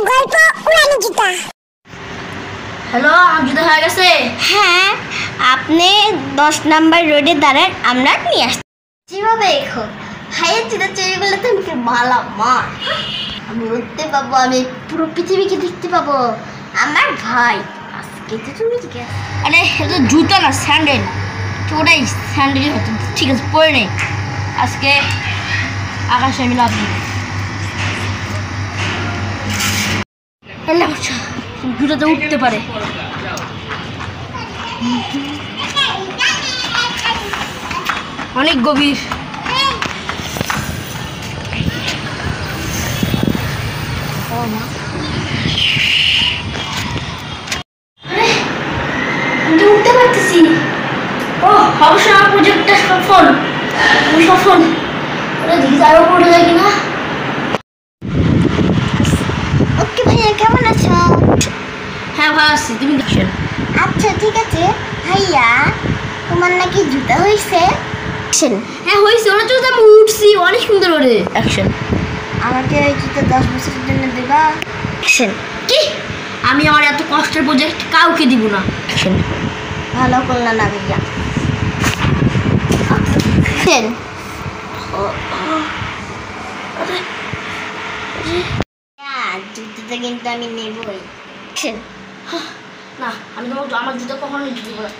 গল্প উড়ানি জুতা। হ্যালো, আমার জুতা হয়ে গেছে। হ্যাঁ, আপনি 10 নাম্বার রোডে দাঁড়ান, আমরা নিয়ে আসছি। যেভাবে এখন ভাইয়ের জুতা চুরি করলে তো আমাকে মালা মার। আমি উঠতে পাবো, আমি পুরো পৃথিবীকে দেখতে পাবো। আমার ভাই আজকে তো তুমি আরে এটা জুতা না, স্যান্ডেল। তো ওটাই স্যান্ডেলই হতো। ঠিক আছে, পরে নেই। আজকে আকাশে আমি লাভ দিই। জুতাতে উঠতে পারে। অনেক গভীর। আমি উঠতে পারতেছি। ও অবশ্যই আমার প্রজেক্টটা সফল। আমি সফল। ওরা দিকে আরো পড়ে যায় কিনা। ওকে ভাইয়া, কেমন আছো? হ্যাঁ, ভালো আছি। তুমি দেখছেন? আচ্ছা ঠিক আছে ভাইয়া, তোমার নাকি জুতা হয়েছে? হ্যাঁ হয়েছে, ওরা তো আমি উঠছি অনেক সুন্দর করে। অ্যাকশন। আমাকে ওই জুতা 10 বছরের জন্য দেবা? কি? আমি আমার এত কষ্টের প্রজেক্ট কাউকে দিব না। অ্যাকশন। ভালো করলা না ভাইয়া। জুতোটা কিন্তু আমি নেবই। না, আমি তোমার আমার জুতো কখনো দিতে পারবো না।